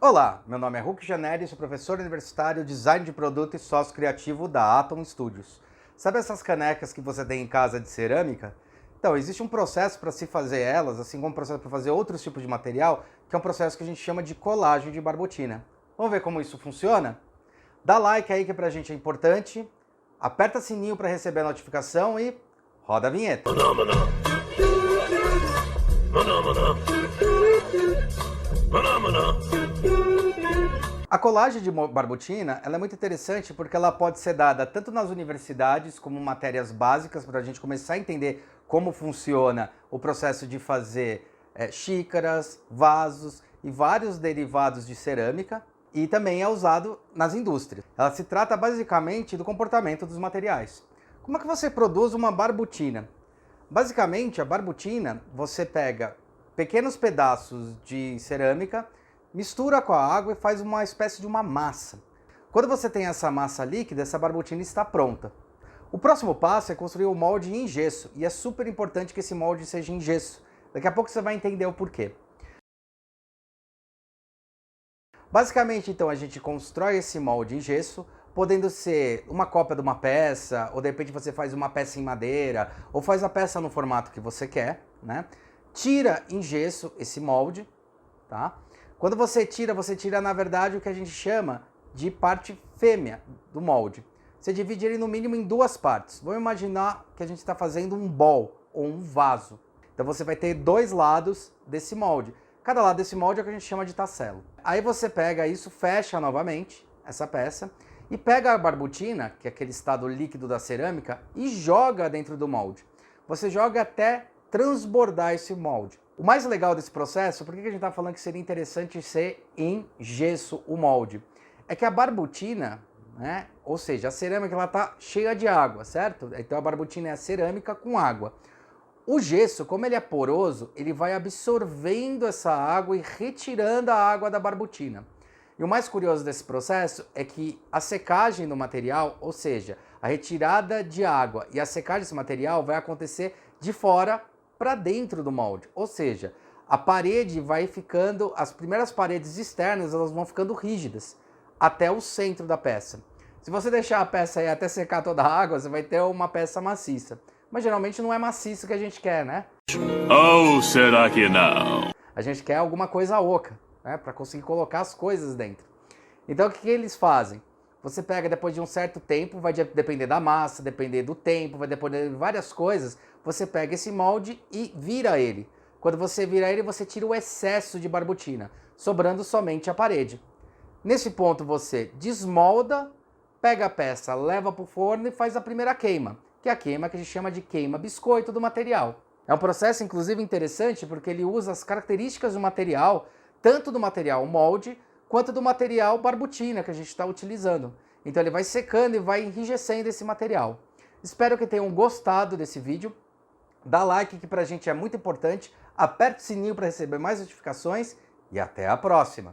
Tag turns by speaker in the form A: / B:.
A: Olá, meu nome é Hugo Janelli, sou professor universitário, design de produto e sócio criativo da Atom Studios. Sabe essas canecas que você tem em casa de cerâmica? Então, existe um processo para se fazer elas, assim como um processo para fazer outros tipos de material, que é um processo que a gente chama de colagem de barbotina. Vamos ver como isso funciona? Dá like aí que pra gente é importante, aperta sininho para receber a notificação e roda a vinheta. A colagem de barbotina ela é muito interessante porque ela pode ser dada tanto nas universidades como matérias básicas para a gente começar a entender como funciona o processo de fazer xícaras, vasos e vários derivados de cerâmica, e também é usado nas indústrias. Ela se trata basicamente do comportamento dos materiais. Como é que você produz uma barbotina? Basicamente, a barbotina, você pega pequenos pedaços de cerâmica, mistura com a água e faz uma espécie de uma massa. Quando você tem essa massa líquida, essa barbotina está pronta. O próximo passo é construir o molde em gesso, e é super importante que esse molde seja em gesso. Daqui a pouco você vai entender o porquê. Basicamente, então, a gente constrói esse molde em gesso, podendo ser uma cópia de uma peça, ou de repente você faz uma peça em madeira, ou faz a peça no formato que você quer, né? Tira em gesso esse molde, tá? Quando você tira na verdade o que a gente chama de parte fêmea do molde. Você divide ele no mínimo em duas partes. Vamos imaginar que a gente está fazendo um bowl ou um vaso. Então você vai ter dois lados desse molde. Cada lado desse molde é o que a gente chama de tacelo. Aí você pega isso, fecha novamente essa peça e pega a barbotina, que é aquele estado líquido da cerâmica, e joga dentro do molde. Você joga até transbordar esse molde. O mais legal desse processo, por que a gente está falando que seria interessante ser em gesso o molde? É que a barbotina, né, ou seja, a cerâmica ela está cheia de água, certo? Então a barbotina é a cerâmica com água. O gesso, como ele é poroso, ele vai absorvendo essa água e retirando a água da barbotina. E o mais curioso desse processo é que a secagem do material, ou seja, a retirada de água e a secagem desse material vai acontecer de fora para dentro do molde. Ou seja, a parede vai ficando, as primeiras paredes externas elas vão ficando rígidas até o centro da peça. Se você deixar a peça aí até secar toda a água, você vai ter uma peça maciça. Mas geralmente não é maciço que a gente quer, né?
B: Ou será que não?
A: A gente quer alguma coisa oca, né? Para conseguir colocar as coisas dentro. Então o que eles fazem? Você pega depois de um certo tempo, vai depender da massa, depender do tempo, vai depender de várias coisas. Você pega esse molde e vira ele. Quando você vira ele, você tira o excesso de barbotina, sobrando somente a parede. Nesse ponto você desmolda, pega a peça, leva para o forno e faz a primeira queima, que é a queima que a gente chama de queima biscoito do material. É um processo inclusive interessante porque ele usa as características do material, tanto do material molde, quanto do material barbotina que a gente está utilizando. Então ele vai secando e vai enrijecendo esse material. Espero que tenham gostado desse vídeo. Dá like que pra gente é muito importante. Aperte o sininho para receber mais notificações e até a próxima.